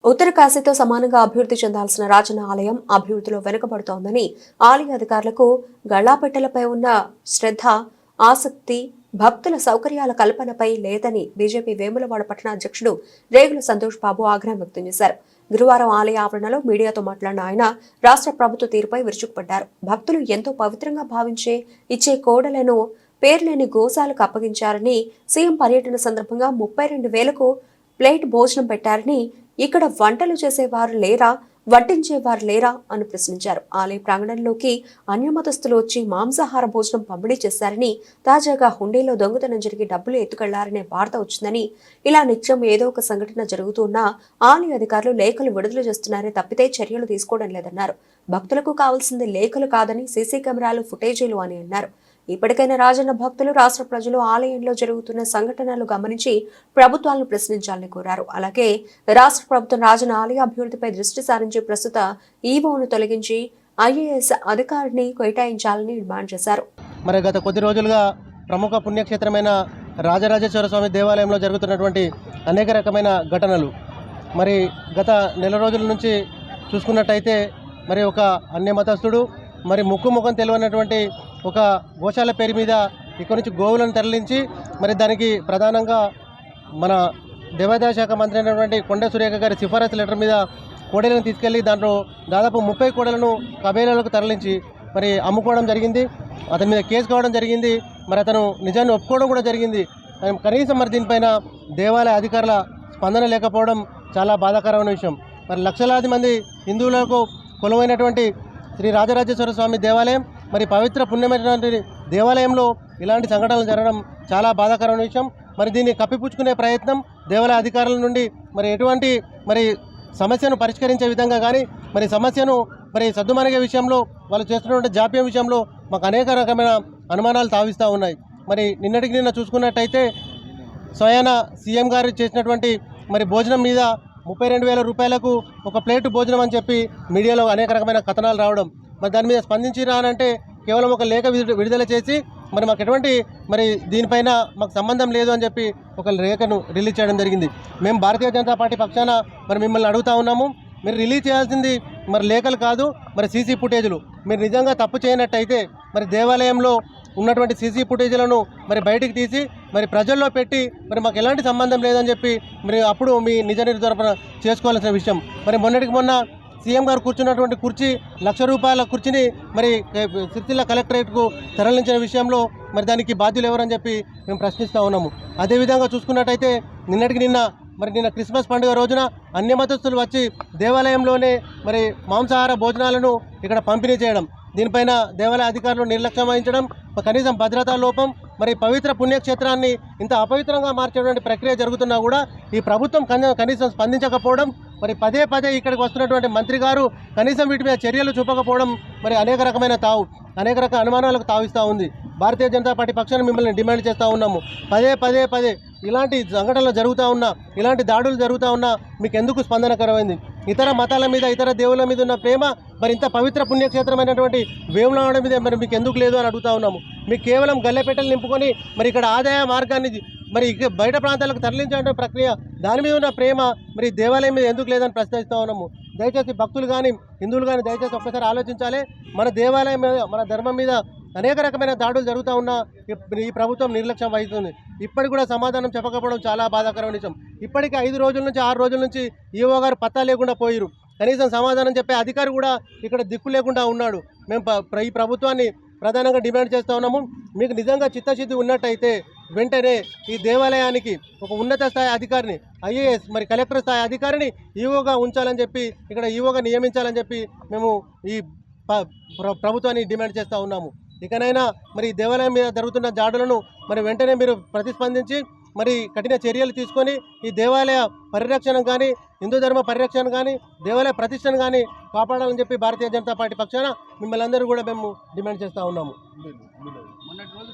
ఉత్తరకాశీతో సమానంగా అభివృద్ధి చెందాల్సిన రాజన్న ఆలయం అభివృద్ధిలో వెనుకబడుతోందని ఆలయ అధికారులకు గళ్లాపెట్టెలపై ఉన్న శ్రద్ధ, ఆసక్తి భక్తుల సౌకర్యాల కల్పనపై లేదని బీజేపీ వేములవాడ పట్టణ అధ్యక్షుడు రేగుల సంతోష్ బాబు ఆగ్రహం వ్యక్తం చేశారు. గురువారం ఆలయ ఆవరణలో మీడియాతో మాట్లాడిన ఆయన రాష్ట్ర ప్రభుత్వ తీరుపై విరుచుకుపడ్డారు. భక్తులు ఎంతో పవిత్రంగా భావించే ఇచ్చే కోడలను పేర్లేని గోశాలకు అప్పగించారని, సీఎం పర్యటన సందర్భంగా 32,000కు ప్లేట్ భోజనం పెట్టారని, ఇక్కడ వంటలు చేసేవారు లేరా, వడ్డించేవారు లేరా అని ప్రశ్నించారు. ఆలయ ప్రాంగణంలోకి అన్యమతస్థులు వచ్చి మాంసాహార భోజనం పంపిణీ చేశారని, తాజాగా హుండీలో దొంగతనం జరిగి డబ్బులు ఎత్తుకెళ్లారనే వార్త వచ్చిందని, ఇలా నిత్యం ఏదో ఒక సంఘటన జరుగుతున్నా ఆలయ అధికారులు లేఖలు విడుదల చేస్తున్నారే తప్పితే చర్యలు తీసుకోవడం లేదన్నారు. భక్తులకు కావాల్సింది లేఖలు కాదని సీసీ కెమెరాలు, ఫుటేజీలు అని అన్నారు. ఇప్పటికైనా రాజన్న భక్తులు, రాష్ట్ర ప్రజలు ఆలయంలో జరుగుతున్న సంఘటనలు గమనించి ప్రభుత్వాలను ప్రశ్నించాలని కోరారు. అలాగే రాష్ట్ర ప్రభుత్వం రాజన్న ఆలయ అభివృద్ధిపై దృష్టి సారించి ప్రస్తుత ఈవోను తొలగించి ఐఏఎస్ అధికారిని కేటాయించాలని డిమాండ్ చేశారు. మరి గత కొద్ది రోజులుగా ప్రముఖ పుణ్యక్షేత్రమైన రాజరాజేశ్వర స్వామి దేవాలయంలో జరుగుతున్నటువంటి అనేక రకమైన ఘటనలు మరి గత నెల రోజుల నుంచి చూసుకున్నట్టయితే మరి ఒక అన్యమతస్థుడు మరి ముఖం తెలియనటువంటి ఒక గోశాల పేరు మీద ఇక్కడి నుంచి గోవులను తరలించి మరి దానికి ప్రధానంగా మన దేవాదాయ శాఖ మంత్రి అయినటువంటి కొండ సురేఖ గారి సిఫారసు లెటర్ మీద కోడెలను తీసుకెళ్లి దాంట్లో దాదాపు 30 కోడలను కబేలాలకు తరలించి మరి అమ్ముకోవడం జరిగింది. అతని మీద కేసు కావడం జరిగింది. మరి అతను నిజాన్ని ఒప్పుకోవడం కూడా జరిగింది. కనీసం మరి దీనిపైన దేవాలయ అధికారుల స్పందన లేకపోవడం చాలా బాధాకరమైన విషయం. మరి లక్షలాది మంది హిందువులకు కొలువైనటువంటి శ్రీ రాజరాజేశ్వర స్వామి దేవాలయం, మరి పవిత్ర పుణ్యమైనటువంటి దేవాలయంలో ఇలాంటి సంఘటనలు జరగడం చాలా బాధాకరమైన విషయం. మరి దీన్ని కప్పిపుచ్చుకునే ప్రయత్నం దేవాలయ అధికారుల నుండి మరి ఎటువంటి మరి సమస్యను పరిష్కరించే విధంగా కానీ మరి సమస్యను మరి సద్దుమణిగే విషయంలో వాళ్ళు చేస్తున్నటువంటి జాప్యం విషయంలో మాకు అనేక రకమైన అనుమానాలు తావిస్తూ ఉన్నాయి. మరి నిన్నటికి నిన్న చూసుకున్నట్టయితే స్వయాన సీఎం గారు చేసినటువంటి మరి భోజనం మీద 32,000 రూపాయలకు ఒక ప్లేటు భోజనం అని చెప్పి మీడియాలో అనేక రకమైన కథనాలు రావడం, మరి దాని మీద స్పందించిరా అని అంటే కేవలం ఒక లేఖ విడుదల చేసి మరి మాకు ఎటువంటి మరి దీనిపైన మాకు సంబంధం లేదు అని చెప్పి ఒక లేఖను రిలీజ్ చేయడం జరిగింది. మేము భారతీయ జనతా పార్టీ పక్షాన మరి మిమ్మల్ని అడుగుతా ఉన్నాము, మీరు రిలీజ్ చేయాల్సింది మరి లేఖలు కాదు, మరి సీసీ ఫుటేజీలు. మీరు నిజంగా తప్పు చేయనట్టయితే మరి దేవాలయంలో ఉన్నటువంటి సీసీ ఫుటేజీలను మరి బయటికి తీసి మరి ప్రజల్లో పెట్టి మరి మాకు ఎలాంటి సంబంధం లేదని చెప్పి మరి అప్పుడు మీ నిజ నిర్ధారణ చేసుకోవాల్సిన విషయం. మరి మొన్నటికి మొన్న సీఎం గారు కూర్చున్నటువంటి కుర్చీ ₹1,00,000 కుర్చీని మరి సిరిసిల్ల కలెక్టరేట్కు తరలించిన విషయంలో మరి దానికి బాధ్యులు ఎవరని చెప్పి మేము ప్రశ్నిస్తూ ఉన్నాము. అదేవిధంగా చూసుకున్నట్టయితే నిన్న క్రిస్మస్ పండుగ రోజున అన్యమతస్థులు వచ్చి దేవాలయంలోనే మరి మాంసాహార భోజనాలను ఇక్కడ పంపిణీ చేయడం, దీనిపైన దేవాలయ అధికారులు నిర్లక్ష్యం వహించడం, కనీసం భద్రతా లోపం, మరి పవిత్ర పుణ్యక్షేత్రాన్ని ఇంత అపవిత్రంగా మార్చేటువంటి ప్రక్రియ జరుగుతున్నా కూడా ఈ ప్రభుత్వం కనీసం స్పందించకపోవడం, మరి పదే ఇక్కడికి వస్తున్నటువంటి మంత్రి గారు కనీసం వీటి మీద చర్యలు చూపకపోవడం మరి అనేక రకాల అనుమానాలకు తావిస్తూ ఉంది. భారతీయ జనతా పార్టీ పక్షాన మిమ్మల్ని డిమాండ్ చేస్తూ ఉన్నాము, పదే ఇలాంటి సంఘటనలు జరుగుతూ ఉన్నా, ఇలాంటి దాడులు జరుగుతూ ఉన్నా మీకు ఎందుకు స్పందనకరమైంది? ఇతర మతాల మీద, ఇతర దేవుళ్ళ మీద ఉన్న ప్రేమ మరి ఇంత పవిత్ర పుణ్యక్షేత్రమైనటువంటి వేములవాడ మీద మరి మీకు ఎందుకు లేదు అని అడుగుతూ ఉన్నాము. మీకు కేవలం గల్లెపెట్టెలు నింపుకొని మరి ఇక్కడ ఆదాయ మార్గాన్ని మరి బయట ప్రాంతాలకు తరలించే ప్రక్రియ, దాని మీద ఉన్న ప్రేమ మరి దేవాలయం మీద ఎందుకు లేదని ప్రశ్నిస్తూ ఉన్నాము. దయచేసి భక్తులు కానీ హిందువులు కానీ దయచేసి ఒక్కసారి ఆలోచించాలి. మన దేవాలయం మీద, మన ధర్మం మీద అనేక రకమైన దాడులు జరుగుతూ ఉన్నా ఈ ప్రభుత్వం నిర్లక్ష్యం వహిస్తుంది. ఇప్పటికి కూడా సమాధానం చెప్పకపోవడం చాలా బాధాకరమైన విషయం. ఇప్పటికీ 5 రోజుల నుంచి 6 రోజుల నుంచి ఈవో గారు పత్తా లేకుండా పోయిరు. కనీసం సమాధానం చెప్పే అధికారి కూడా ఇక్కడ దిక్కు లేకుండా ఉన్నాడు. మేము ఈ ప్రభుత్వాన్ని ప్రధానంగా డిమాండ్ చేస్తూ ఉన్నాము, మీకు నిజంగా చిత్తశుద్ధి ఉన్నట్టయితే వెంటనే ఈ దేవాలయానికి ఒక ఉన్నత స్థాయి అధికారిని, ఐఏఎస్ మరి కలెక్టర్ స్థాయి అధికారిని ఈవోగా ఉంచాలని చెప్పి, ఇక్కడ ఈవోగా నియమించాలని చెప్పి మేము ఈ ప్రభుత్వాన్ని డిమాండ్ చేస్తూ ఉన్నాము. ఇకనైనా మరి దేవాలయం మీద జరుగుతున్న దాడులను మరి వెంటనే మీరు ప్రతిస్పందించి మరి కఠిన చర్యలు తీసుకొని ఈ దేవాలయ పరిరక్షణ కానీ, హిందూ ధర్మ పరిరక్షణ కానీ, దేవాలయ ప్రతిష్టను కానీ కాపాడాలని చెప్పి భారతీయ జనతా పార్టీ పక్షాన మిమ్మల్ని అందరూ కూడా మేము డిమాండ్ చేస్తూ ఉన్నాము.